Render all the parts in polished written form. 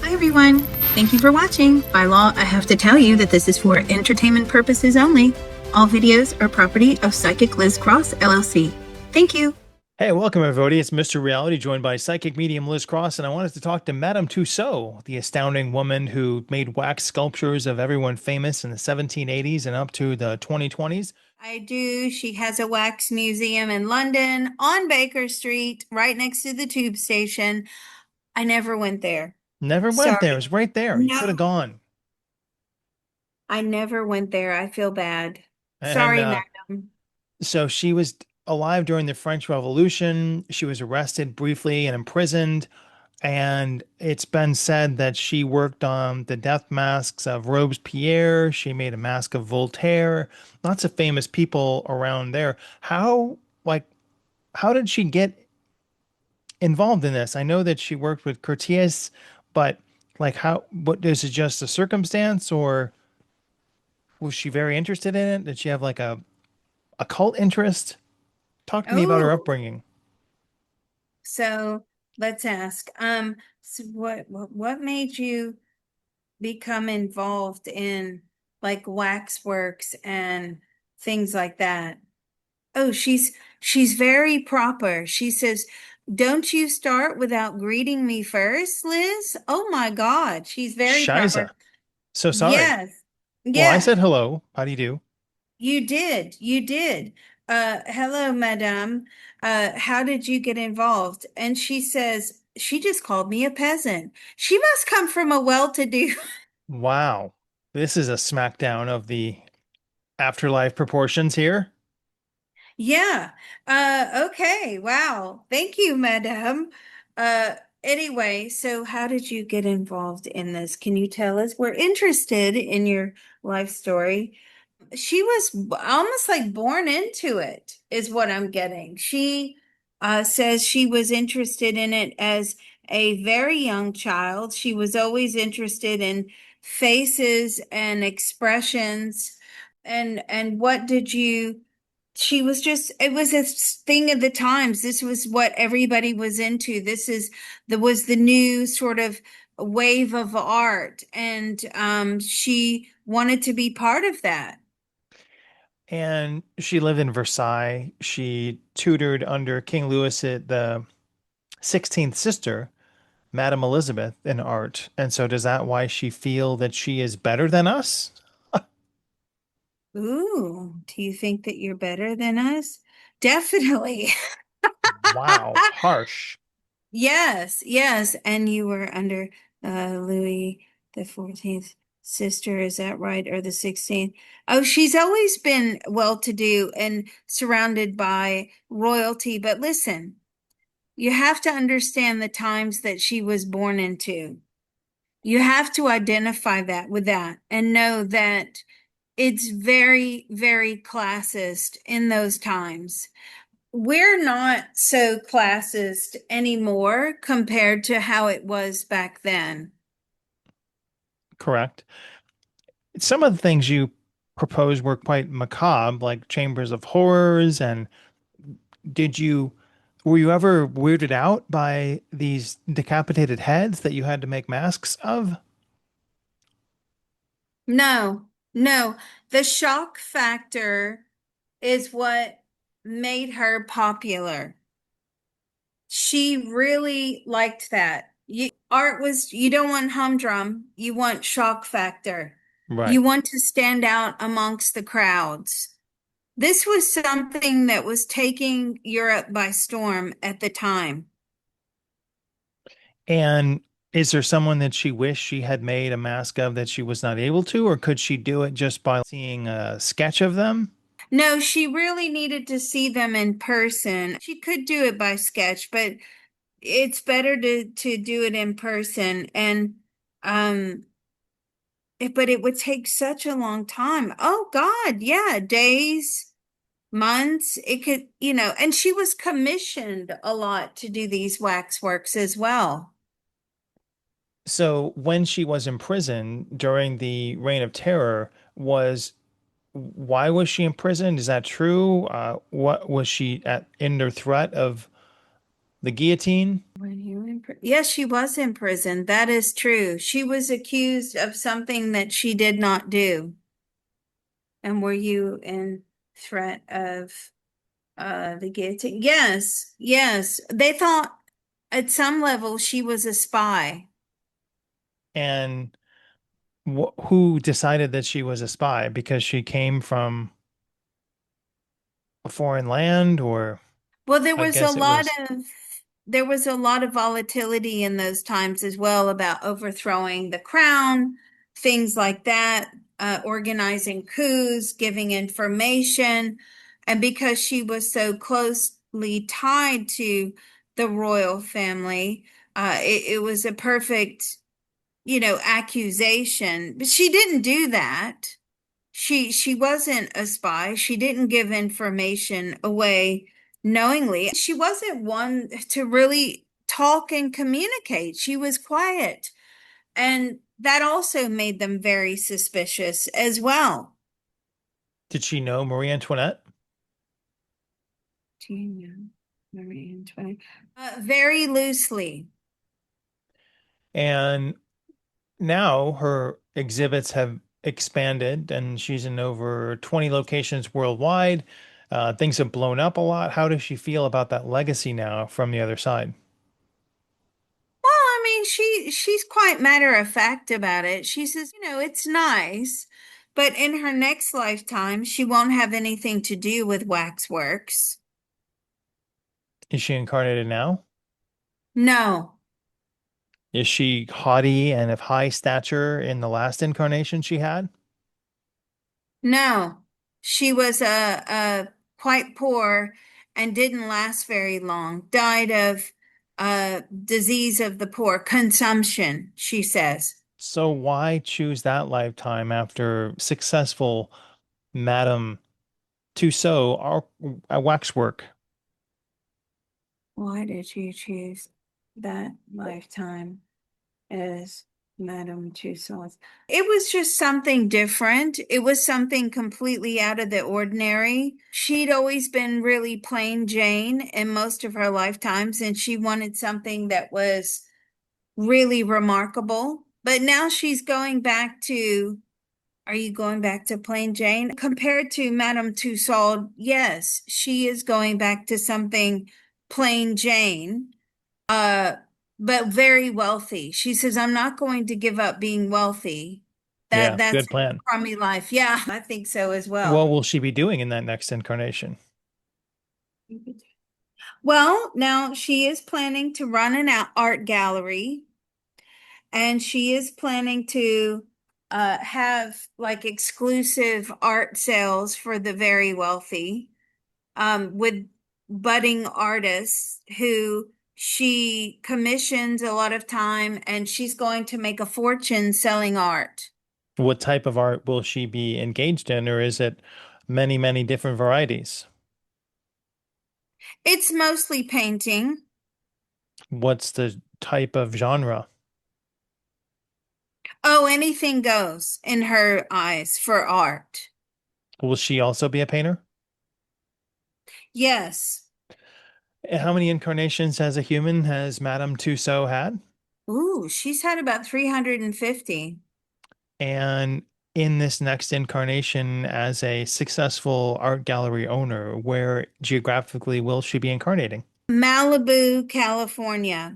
Hi, everyone. Thank you for watching. By law, I have to tell you that this is for entertainment purposes only. All videos are property of Psychic Liz Cross, LLC. Thank you. Hey, welcome everybody. It's Mr. Reality, joined by psychic medium Liz Cross, and I wanted to talk to Madame Tussaud, the astounding woman who made wax sculptures of everyone famous in the 1780s and up to the 2020s. I do. She has a wax museum in London on Baker Street, right next to the tube station. I never went there. Never went there. It Sorry. was right there. You could have No, gone. I never went there. I feel bad. And Sorry, madam. so she was alive during the French Revolution. She was arrested briefly and imprisoned. And it's been said that she worked on the death masks of Robespierre. She made a mask of Voltaire. Lots of famous people around there. How did she get involved in this? I know that she worked with Curtius, but what is it, just a circumstance, or was she very interested in it? Did she have like a cult interest? Talk to me about her Oh, upbringing. so let's ask. So what made you become involved in like waxworks and things like that? Oh, she's very proper. She says, "Don't you start without greeting me first, Liz?" Oh my God, she's very Shiza. proper. So sorry. Yes. Well, I Yeah, said hello. How do you do? you did. You did. Hello, madame. How did you get involved? And she says, she just called me a peasant. She must come from a well-to-do. Wow. This is a smackdown of the afterlife proportions here. Yeah. Okay. Wow. Thank you, madame. Uh, anyway, so how did you get involved in this? Can you tell us? We're interested in your life story. She was almost like born into it, is what I'm getting. She says she was interested in it as a very young child. She was always interested in faces and expressions. And what did you, she was just, it was a thing of the times. This was what everybody was into. Was the new sort of wave of art. And she wanted to be part of that. And she lived in Versailles. She tutored under King Louis the 16th sister, Madame Elizabeth, in art. And so does that why she feel that she is better than us? Ooh, do you think that you're better than us? Definitely. Wow, harsh. Yes, yes. And you were under Louis the 14th sister, is that right? Or the 16th? Oh, she's always been well-to-do and surrounded by royalty. But listen, you have to understand the times that she was born into. You have to identify that with that and know that it's very, very classist in those times. We're not so classist anymore compared to how it was back then. Correct. Some of the things you proposed were quite macabre, like chambers of horrors. And did you, were you ever weirded out by these decapitated heads that you had to make masks of? No, no. The shock factor is what made her popular. She really liked that. Art was, you don't want humdrum, you want shock factor. Right. You want to stand out amongst the crowds. This was something that was taking Europe by storm at the time. And is there someone that she wished she had made a mask of that she was not able to, or could she do it just by seeing a sketch of them? No, she really needed to see them in person. She could do it by sketch, but it's better to do it in person. And um but it would take such a long time. Oh God, yeah, days, months. It could, and she was commissioned a lot to do these waxworks as well. So when she was in prison during the Reign of Terror, was why was she imprisoned? Is that true? What was she at under threat of the guillotine. Were you in Yes, she was in prison. That is true. She was accused of something that she did not do. And were you in threat of the guillotine? Yes, yes. They thought at some level she was a spy. And who decided that she was a spy? Because she came from a foreign land, or Well, there I was a guess it lot was. of there was a lot of volatility in those times as well about overthrowing the crown, things like that, organizing coups, giving information. And because she was so closely tied to the royal family, it was a perfect, accusation. But she didn't do that. She wasn't a spy. She didn't give information away knowingly. She wasn't one to really talk and communicate. She was quiet. And that also made them very suspicious as well. Did she know Marie Antoinette? Do you know Marie Antoinette? Very loosely. And now her exhibits have expanded and she's in over 20 locations worldwide. Things have blown up a lot. How does she feel about that legacy now from the other side? Well, I mean, she's quite matter of fact about it. She says, it's nice, but in her next lifetime, she won't have anything to do with waxworks. Is she incarnated now? No, Is she haughty and of high stature in the last incarnation she had? no. She was quite poor and didn't last very long. Died of disease of the poor, consumption, she says. So why choose that lifetime after successful Madame Tussaud waxwork? Why did you choose that lifetime as Madame Tussaud? It was just something different. It was something completely out of the ordinary. She'd always been really plain Jane in most of her lifetimes, and she wanted something that was really remarkable. But now she's going back to, are you going back to plain Jane? Compared to Madame Tussaud, yes, she is going back to something plain Jane, uh, but very wealthy. She says, I'm not going to give up being wealthy. Yeah, That's good a plan. crummy life. Yeah, I think so as What well. will she be doing in that next incarnation? Well, now she is planning to run an art gallery, and she is planning to have like exclusive art sales for the very wealthy, with budding artists who she commissions a lot of time, and she's going to make a fortune selling art. What type of art will she be engaged in, or is it many, many different varieties? It's mostly painting. What's the type of genre? Oh, anything goes in her eyes for art. Will she also be a painter? Yes. And how many incarnations as a human has Madame Tussaud had? Ooh, she's had about 350. And in this next incarnation as a successful art gallery owner, where geographically will she be incarnating? Malibu, California.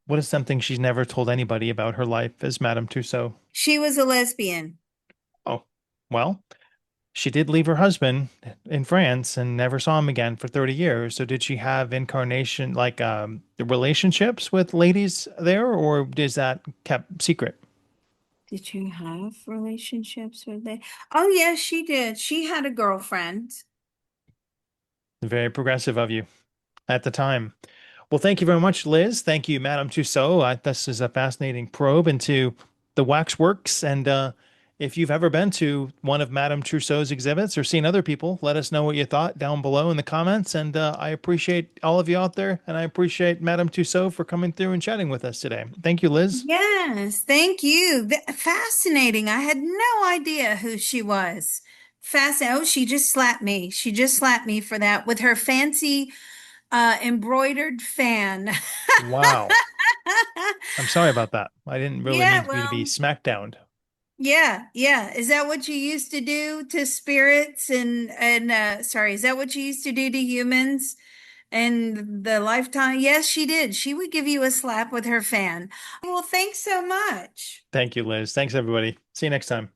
What is something she's never told anybody about her life as Madame Tussaud? She was a lesbian. Oh, well, she did leave her husband in France and never saw him again for 30 years. So did she have incarnation like relationships with ladies there, or is that kept secret? Did you have relationships with it? Oh, yes, she did. She had a girlfriend. Very progressive of you at the time. Well, thank you very much, Liz. Thank you, Madame Tussaud. This is a fascinating probe into the waxworks. And if you've ever been to one of Madame Tussauds exhibits or seen other people, let us know what you thought down below in the comments. And I appreciate all of you out there. And I appreciate Madame Tussaud for coming through and chatting with us today. Thank you, Liz. Yes, thank you. Fascinating. I had no idea who she was. Fascinating. Oh, she just slapped me. She just slapped me for that with her fancy Embroidered fan. Wow. I'm sorry about that. I didn't really mean Yeah, for you to be well, smackdowned. yeah, yeah. Is that what you used to do to spirits and sorry, is that what you used to do to humans in the lifetime? Yes, she did. She would give you a slap with her fan. Well, thanks so much. Thank you, Liz. Thanks, everybody. See you next time.